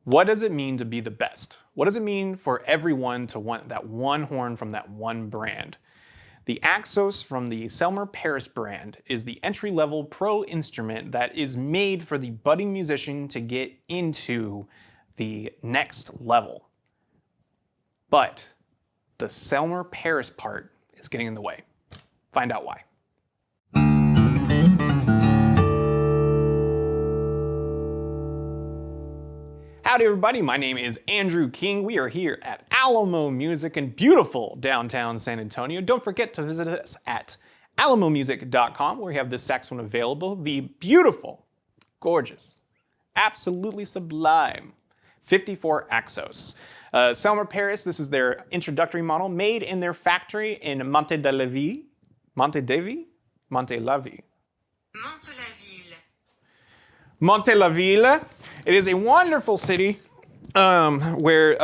What does it mean to be the best? What does it mean for everyone to want that one horn from that one brand? The Axos from the Selmer Paris brand is the entry-level pro instrument that is made for the budding musician to get into the next level. But the Selmer Paris part is getting in the way. Find out why. Howdy everybody, my name is Andrew King. We are here at Alamo Music in beautiful downtown San Antonio. Don't forget to visit us at alamomusic.com where we have this saxophone available, the beautiful, gorgeous, absolutely sublime 54 Axos. Selmer Paris, this is their introductory model made in their factory in Monte-la-Ville. It is a wonderful city where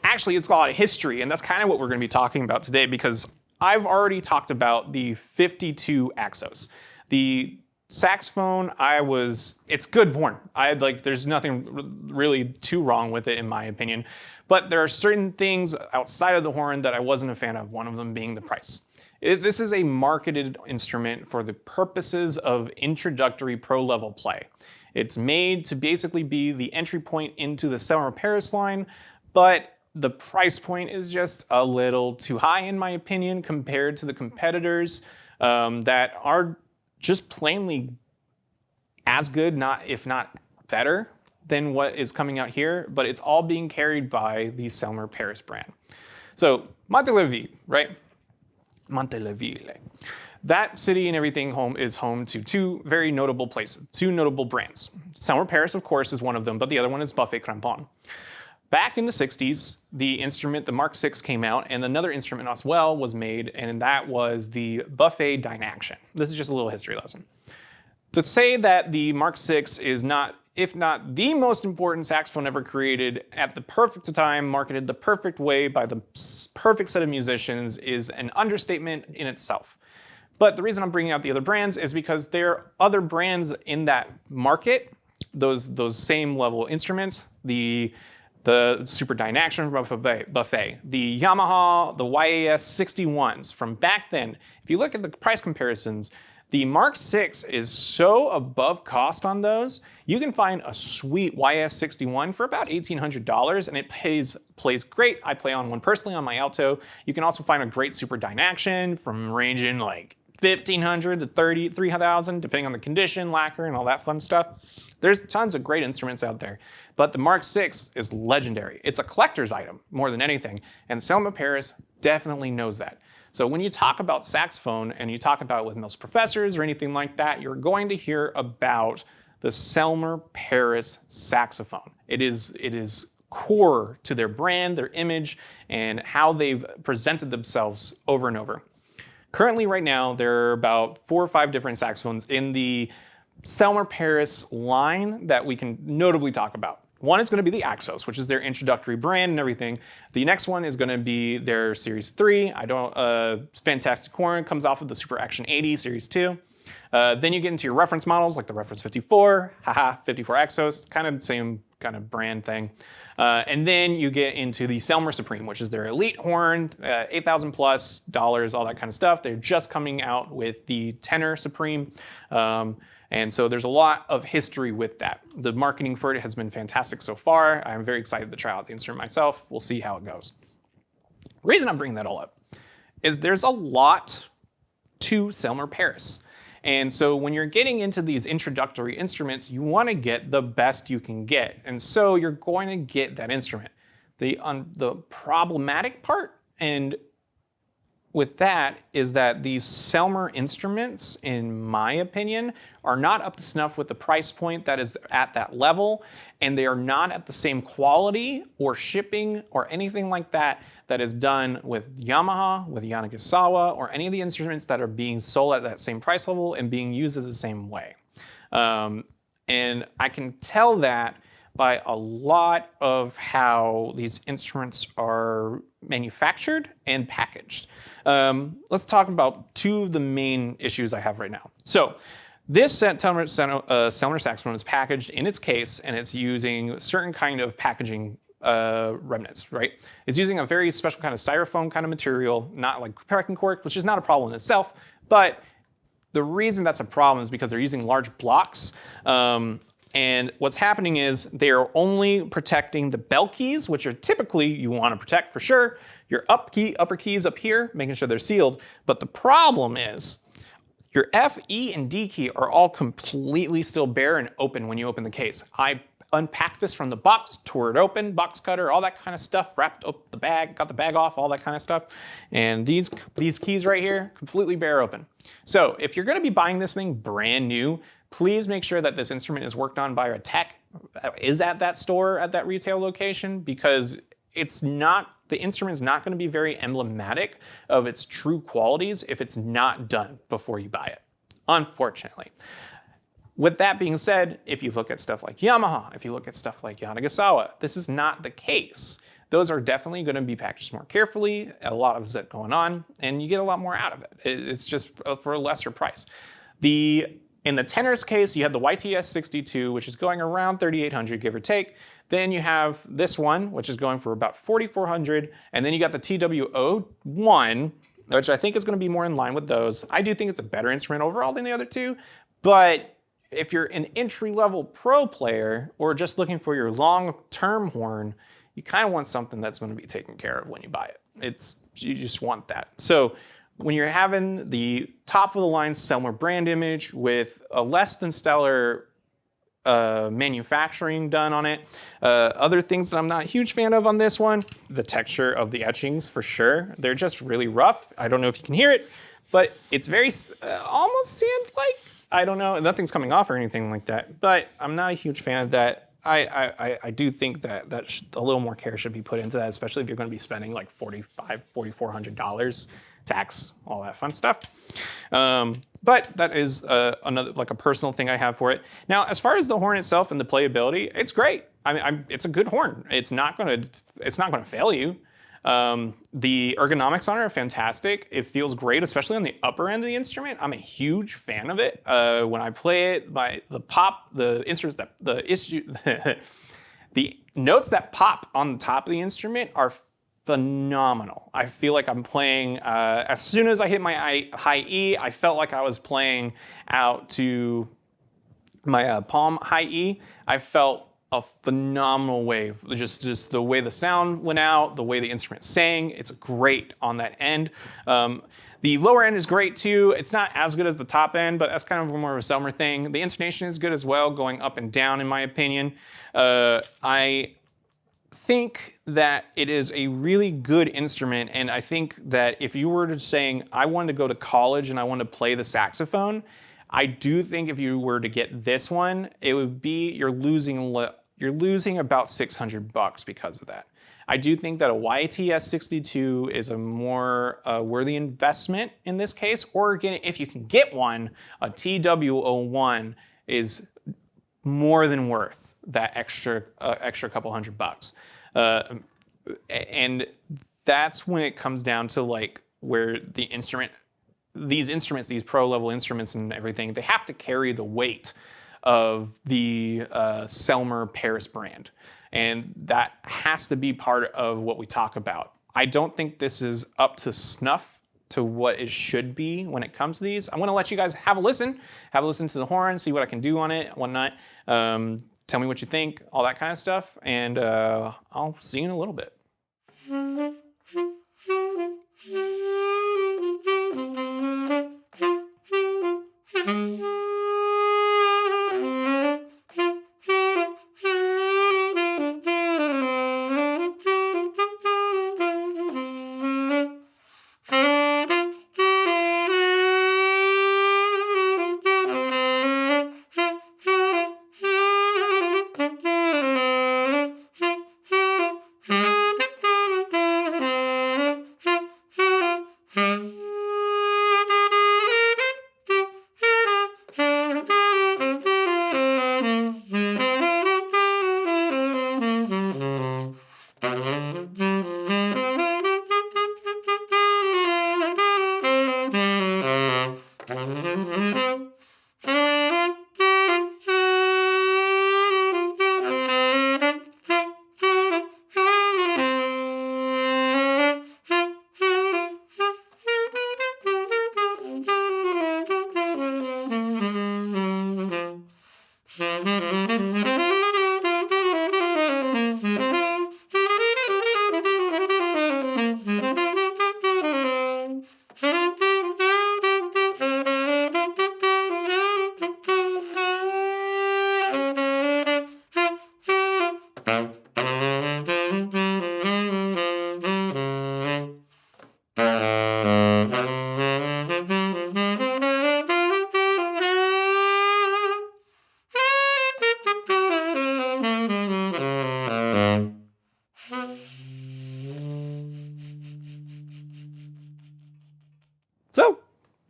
actually it's got a lot of history, and that's kind of what we're going to be talking about today because I've already talked about the 52 Axos. The saxophone, it's good horn. There's nothing really too wrong with it in my opinion, but there are certain things outside of the horn that I wasn't a fan of, one of them being the price. This is a marketed instrument for the purposes of introductory pro level play. It's made to basically be the entry point into the Selmer Paris line, but the price point is just a little too high in my opinion compared to the competitors that are just plainly as good, if not better, than what is coming out here, but it's all being carried by the Selmer Paris brand. So Monte-la-Ville, right? Monte-la-Ville. That city and everything is home to two very notable places, two notable brands. Selmer Paris, of course, is one of them, but the other one is Buffet Crampon. Back in the 60s, the instrument, the Mark VI came out, and another instrument as well was made, and that was the Buffet Dynaction. This is just a little history lesson. To say that the Mark VI is not, if not the most important saxophone ever created at the perfect time, marketed the perfect way by the perfect set of musicians is an understatement in itself. But the reason I'm bringing out the other brands is because there are other brands in that market, those same level instruments, the Super Dynaction Buffet, the Yamaha, the YAS 61s from back then. If you look at the price comparisons, the Mark VI is so above cost on those, you can find a sweet YS 61 for about $1,800 and it plays great. I play on one personally on my alto. You can also find a great Super Dynaction from ranging like $1,500 to $3,000 depending on the condition, lacquer, and all that fun stuff. There's tons of great instruments out there, but the Mark VI is legendary. It's a collector's item more than anything, and Selmer Paris definitely knows that. So when you talk about saxophone and you talk about it with most professors or anything like that, you're going to hear about the Selmer Paris saxophone. It is core to their brand, their image, and how they've presented themselves over and over. Currently, right now, there are about 4 or 5 different saxophones in the Selmer Paris line that we can notably talk about. One is going to be the Axos, which is their introductory brand and everything. The next one is going to be their Series 3. Fantastic horn, comes off of the Super Action 80 Series 2. Then you get into your reference models like the Reference 54, 54 Axos, kind of the same kind of brand thing. And then you get into the Selmer Supreme, which is their elite horn, $8,000 plus, all that kind of stuff. They're just coming out with the Tenor Supreme. And so there's a lot of history with that. The marketing for it has been fantastic so far. I'm very excited to try out the instrument myself. We'll see how it goes. The reason I'm bringing that all up is there's a lot to Selmer Paris. And so when you're getting into these introductory instruments, you want to get the best you can get. And so you're going to get that instrument. The problematic part, and with that, is that these Selmer instruments, in my opinion, are not up to snuff with the price point that is at that level, and they are not at the same quality or shipping or anything like that that is done with Yamaha, with Yanagisawa, or any of the instruments that are being sold at that same price level and being used as the same way. And I can tell that by a lot of how these instruments are manufactured and packaged. Let's talk about 2 of the main issues I have right now. So This Selmer Saxophone is packaged in its case, and it's using certain kind of packaging remnants, right? It's using a very special kind of styrofoam kind of material, not like packing cork, which is not a problem in itself, but the reason that's a problem is because they're using large blocks. And what's happening is they're only protecting the bell keys, which are typically you want to protect for sure. Your upper keys up here, making sure they're sealed. But the problem is your F, E, and D key are all completely still bare and open when you open the case. I unpacked this from the box, tore it open, box cutter, all that kind of stuff, wrapped up the bag, got the bag off, all that kind of stuff. And these keys right here, completely bare open. So if you're gonna be buying this thing brand new, please make sure that this instrument is worked on by a tech, is at that store, at that retail location, because the instrument is not gonna be very emblematic of its true qualities if it's not done before you buy it, unfortunately. With that being said, if you look at stuff like Yamaha, if you look at stuff like Yanagasawa, this is not the case. Those are definitely going to be packaged more carefully, a lot of zip going on, and you get a lot more out of it. It's just for a lesser price. In the Tenor's case, you have the YTS62, which is going around 3,800, give or take. Then you have this one, which is going for about 4,400, and then you got the TW01, which I think is going to be more in line with those. I do think it's a better instrument overall than the other two, but if you're an entry-level pro player or just looking for your long-term horn, you kind of want something that's going to be taken care of when you buy it. You just want that. So when you're having the top-of-the-line Selmer brand image with a less than stellar manufacturing done on it, other things that I'm not a huge fan of on this one, the texture of the etchings for sure. They're just really rough. I don't know if you can hear it, but it's very almost sand-like. I don't know, nothing's coming off or anything like that, but I'm not a huge fan of that. I do think that a little more care should be put into that, especially if you're going to be spending like $4,400, tax, all that fun stuff. But that is another, like a personal thing I have for it. Now, as far as the horn itself and the playability, it's great. I mean, it's a good horn. It's not going to fail you. The ergonomics on it are fantastic. It feels great, especially on the upper end of the instrument. I'm a huge fan of it. When I play it, the notes that pop on the top of the instrument are phenomenal. I feel like I'm playing, as soon as I hit my high E, I felt like I was playing out to my palm high E. I felt a phenomenal wave. Just the way the sound went out, the way the instrument sang, it's great on that end. The lower end is great too. It's not as good as the top end, but that's kind of more of a Selmer thing. The intonation is good as well, going up and down in my opinion. I think that it is a really good instrument, and I think that if you were to saying, I wanted to go to college and I wanted to play the saxophone, I do think if you were to get this one, it would be, you're losing about $600 because of that. I do think that a YTS62 is a more worthy investment in this case, or again, if you can get one, a TW01 is more than worth that extra couple $100. And that's when it comes down to like where these instruments, these pro level instruments and everything, they have to carry the weight of the Selmer Paris brand. And that has to be part of what we talk about. I don't think this is up to snuff to what it should be when it comes to these. I'm gonna let you guys have a listen to the horn, see what I can do on it, whatnot. Tell me what you think, all that kind of stuff, and I'll see you in a little bit.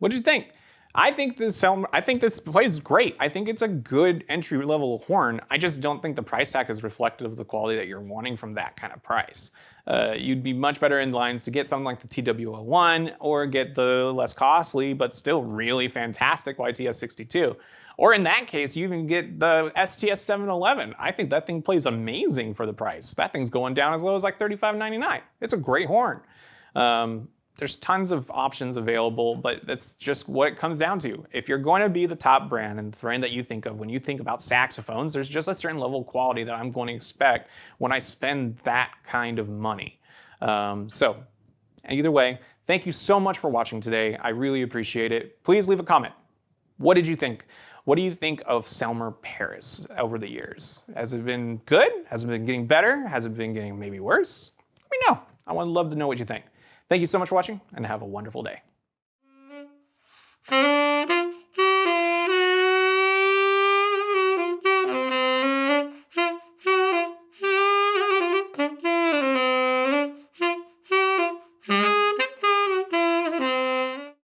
What did you think? I think this plays great. I think it's a good entry-level horn. I just don't think the price tag is reflective of the quality that you're wanting from that kind of price. You'd be much better in lines to get something like the TW01 or get the less costly but still really fantastic YTS62. Or in that case, you even get the STS711. I think that thing plays amazing for the price. That thing's going down as low as like $35.99. It's a great horn. There's tons of options available, but that's just what it comes down to. If you're going to be the top brand and the brand that you think of when you think about saxophones, there's just a certain level of quality that I'm going to expect when I spend that kind of money. So either way, thank you so much for watching today. I really appreciate it. Please leave a comment. What did you think? What do you think of Selmer Paris over the years? Has it been good? Has it been getting better? Has it been getting maybe worse? Let me know. I would love to know what you think. Thank you so much for watching, and have a wonderful day.